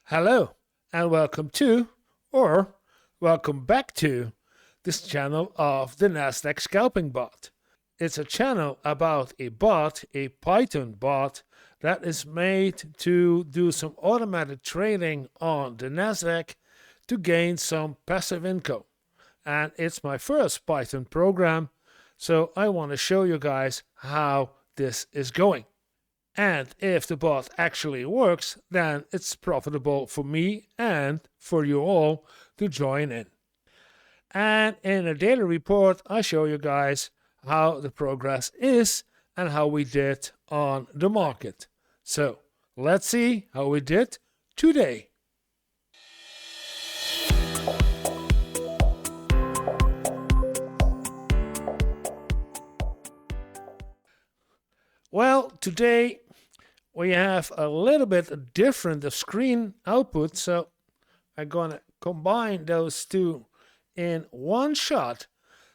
Hello and welcome to, or welcome back to, this channel of the Nasdaq scalping bot. It's a channel about a bot, a Python bot, that is made to do some automatic trading on the Nasdaq to gain some passive income. And it's my first Python program, so I want to show you guys how this is going. And if the bot actually works, then it's profitable for me and for you all to join in. And in a daily report, I show you guys how the progress is and how we did on the market. So let's see how we did today. Well, today we have a little bit different of screen output, so I'm gonna combine those two in one shot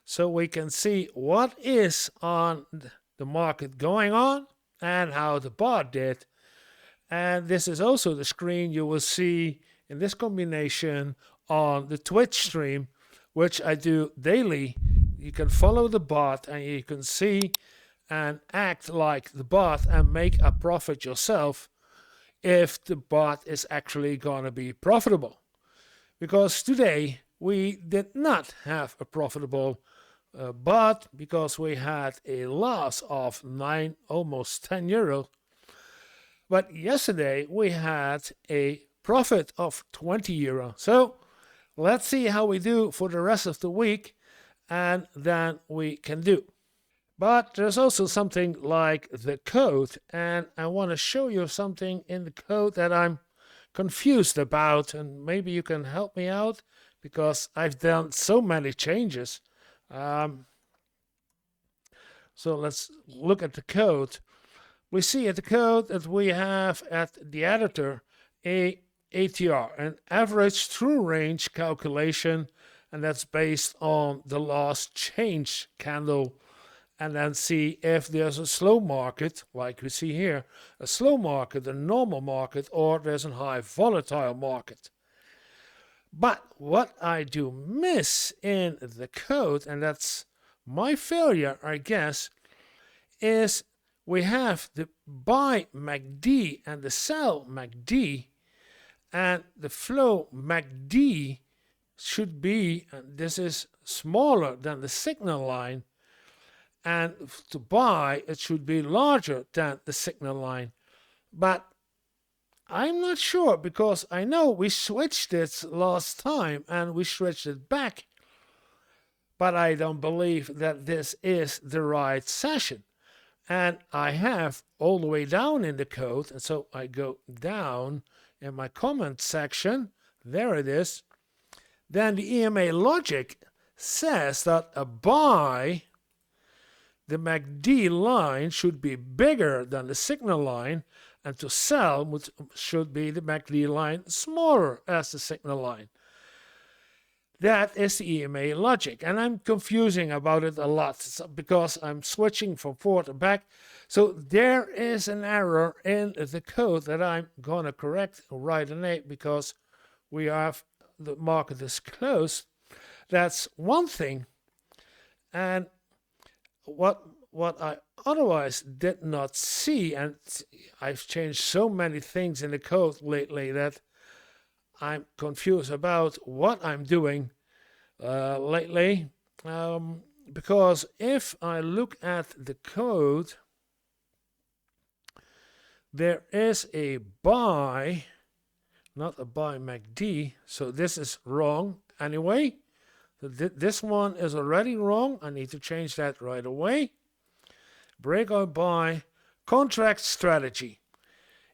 so we can see what is on the market going on and how the bot did. And this is also the screen you will see in this combination on the Twitch stream, which I do daily. You can follow the bot and you can see and act like the bot and make a profit yourself if the bot is actually going to be profitable. Because today we did not have a profitable bot because we had a loss of almost 10 euros. But yesterday we had a profit of 20 euro. So let's see how we do for the rest of the week, and then we can do. But there's also something like the code, and I want to show you something in the code that I'm confused about, and maybe you can help me out because I've done so many changes. So let's look at the code. We see at the code that we have at the editor a ATR, an average true range calculation, and that's based on the last change candle. And then see if there's a slow market, like we see here, a slow market, a normal market, or there's a high volatile market. But what I do miss in the code, and that's my failure, I guess, is we have the buy MACD and the sell MACD, and the flow MACD should be, and this is smaller than the signal line, and to buy it should be larger than the signal line. But I'm not sure, because I know we switched it last time and we switched it back, but I don't believe that this is the right session. And I have all the way down in the code, and so I go down in my comment section, there it is. Then the EMA logic says that a buy, the MACD line should be bigger than the signal line, and to sell should be the MACD line smaller as the signal line. That is the EMA logic, and I'm confusing about it a lot because I'm switching from forward to back. So there is an error in the code that I'm going to correct right away because we have the market is closed. That's one thing. And what I otherwise did not see, and I've changed so many things in the code lately that I'm confused about what I'm doing lately, because if I look at the code, there is a buy, not a buy MACD, so this is wrong anyway. This one is already wrong. I need to change that right away. Breakout buy, contract strategy.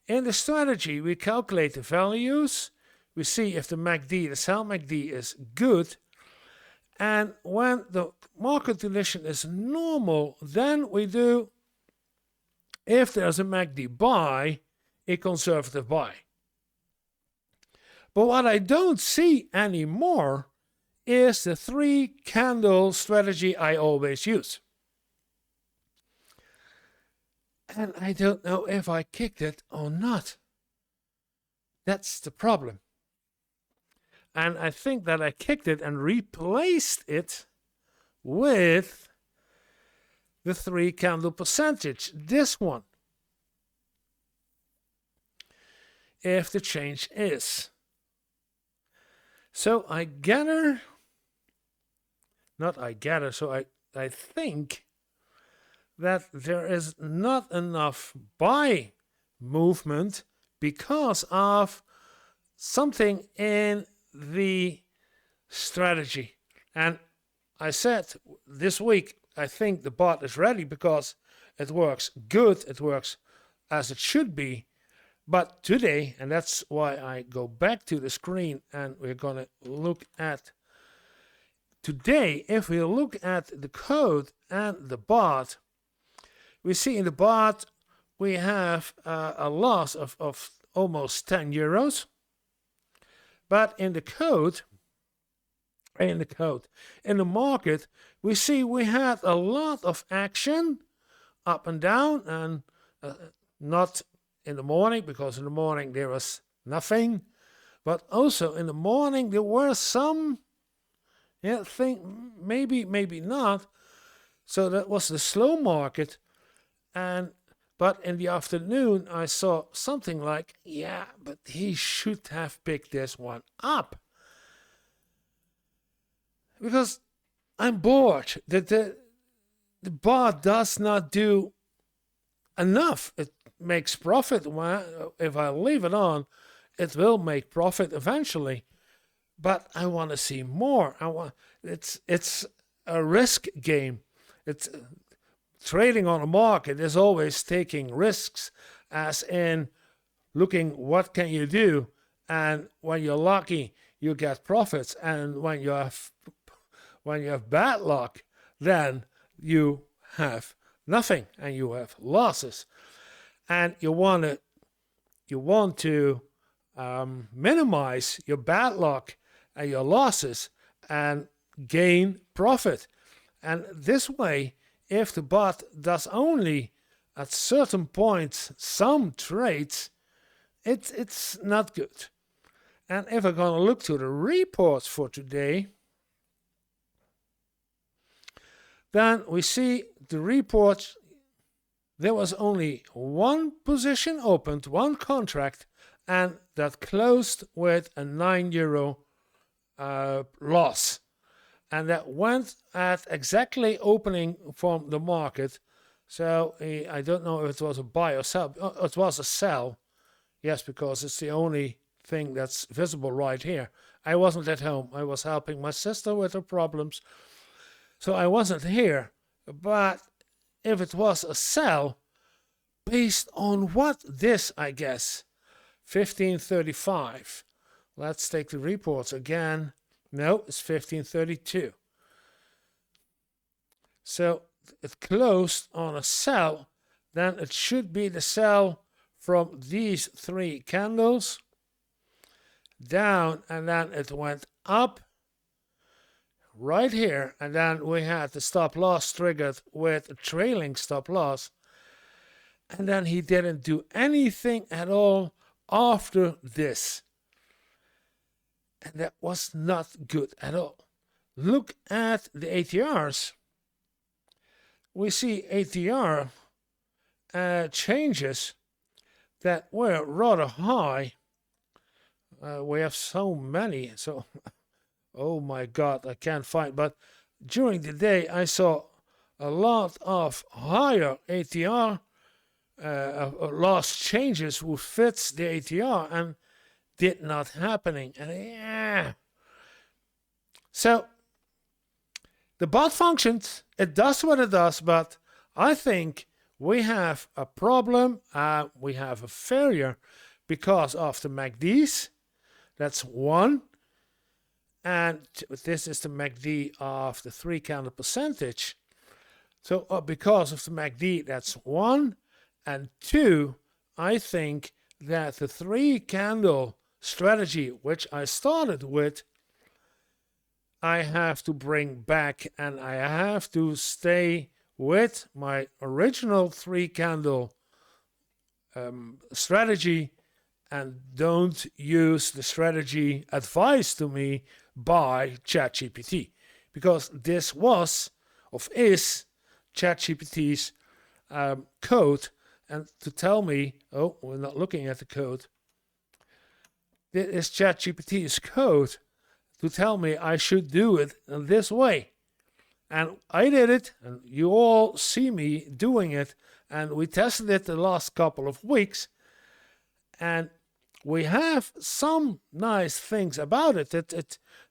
In the strategy, we calculate the values. We see if the MACD, the sell MACD, is good. And when the market condition is normal, then we do, if there's a MACD buy, a conservative buy. But what I don't see anymore is the 3 candle strategy I always use. And I don't know if I kicked it or not. That's the problem. And I think that I kicked it and replaced it with the 3 candle percentage, this one, if the change is. So I gather, not I gather, so I think that there is not enough buy movement because of something in the strategy. And I said this week, I think the bot is ready because it works good, it works as it should be. But today, and that's why I go back to the screen and we're going to look at today, if we look at the code and the bot, we see in the bot we have a loss of almost 10 euros. But in the code, in the market, we see we had a lot of action up and down, and not in the morning, because in the morning there was nothing, but also in the morning there were some thing, maybe not. So that was the slow market, but in the afternoon I saw something like, yeah, but he should have picked this one up. Because I'm bored that the bot does not do enough. It makes profit. If I leave it on, it will make profit eventually. But I want to see more. It's a risk game. It's trading on a market is always taking risks, as in looking what can you do, and when you're lucky you get profits, and when you have bad luck, then you have nothing and you have losses. And you want to minimize your bad luck and your losses and gain profit. And this way, if the bot does only at certain points some trades, it's not good. And if we're going to look to the reports for today, then we see the report, there was only one position opened, one contract, and that closed with a 9 euro loss. And that went at exactly opening from the market. So I don't know if it was a buy or sell. It was a sell. Yes, because it's the only thing that's visible right here. I wasn't at home. I was helping my sister with her problems. So I wasn't here, but if it was a sell, based on what this, I guess, 1535. Let's take the reports again. No, it's 1532. So it closed on a sell, then it should be the sell from these 3 candles down, and then it went up right here, and then we had the stop loss triggered with a trailing stop loss, and then he didn't do anything at all after this, and that was not good at all. Look at the ATRs. We see ATR changes that were rather high. We have so many, so oh my God, I can't find. But during the day, I saw a lot of higher ATR loss changes who fits the ATR, and did not happening. And yeah, so the bot functions. It does what it does, but I think we have a problem. We have a failure because of the MACDs. That's one. And this is the MACD of the 3 candle percentage. So because of the MACD, that's 1. And 2, I think that the 3 candle strategy, which I started with, I have to bring back, and I have to stay with my original 3 candle strategy, and don't use the strategy advised to me by ChatGPT, because this was is ChatGPT's code, and to tell me, oh, we're not looking at the code. This is ChatGPT's code to tell me I should do it in this way. And I did it, and you all see me doing it, and we tested it the last couple of weeks, and we have some nice things about it.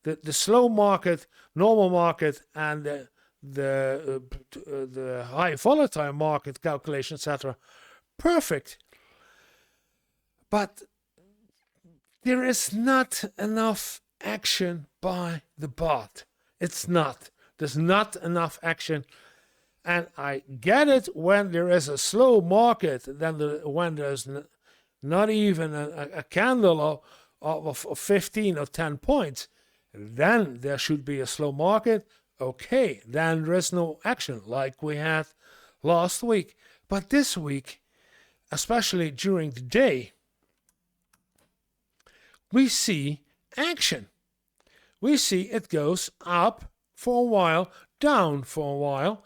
The slow market, normal market, and the high volatile market calculation, etc. Perfect. But there is not enough action by the bot. It's not. There's not enough action. And I get it when there is a slow market, when there's not even a candle of 15 or 10 points, then there should be a slow market. Okay, then there is no action like we had last week. But this week, especially during the day, we see action. We see it goes up for a while, down for a while.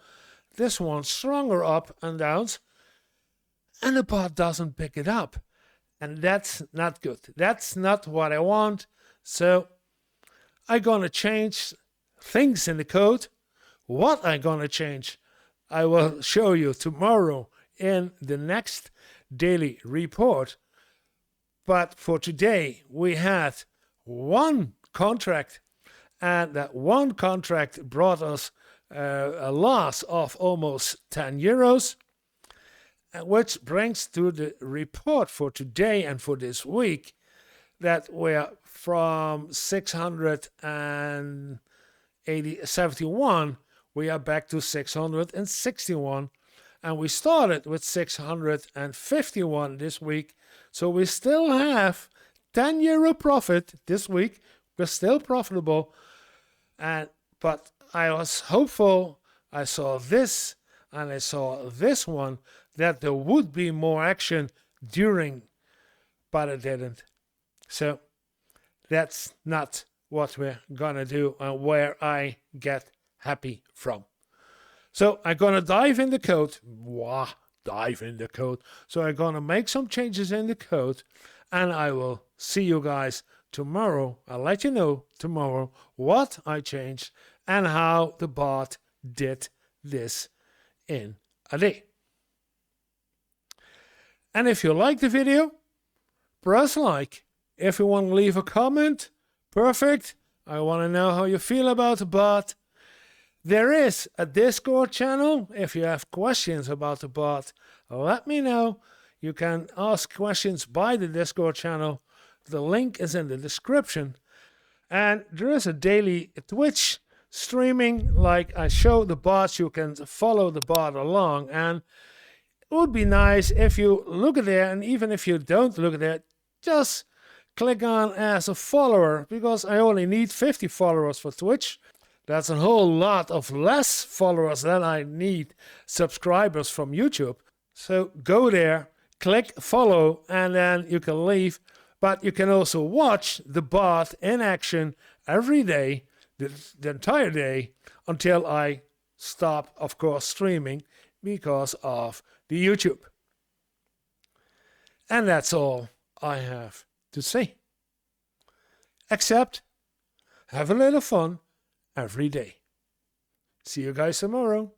This one stronger up and downs, and the bot doesn't pick it up. And that's not good. That's not what I want. So I'm gonna change things in the code. What I'm gonna change, I will show you tomorrow in the next daily report. But for today, we had one contract, and that one contract brought us a loss of almost 10 euros, which brings to the report for today and for this week that we're from 671, we are back to 661, and we started with 651 this week. So we still have 10 euro profit this week. We're still profitable, but I was hopeful. I saw this and I saw this one that there would be more action during, but it didn't. So that's not what we're gonna do and where I get happy from. So I'm gonna dive in the code. So I'm gonna make some changes in the code, and I will see you guys tomorrow. I'll let you know tomorrow what I changed and how the bot did this in a day. And if you like the video, press like. If you want to leave a comment, perfect. I want to know how you feel about the bot. There is a Discord channel. If you have questions about the bot, let me know. You can ask questions by the Discord channel. The link is in the description. And there is a daily Twitch streaming, like I show the bots. You can follow the bot along, and it would be nice if you look at there, and even if you don't look at it, just click on as a follower, because I only need 50 followers for Twitch. That's a whole lot of less followers than I need subscribers from YouTube. So go there, click follow, and then you can leave. But you can also watch the bot in action every day, the entire day, until I stop, of course, streaming because of the YouTube. And that's all I have to say. Except, have a little fun every day. See you guys tomorrow.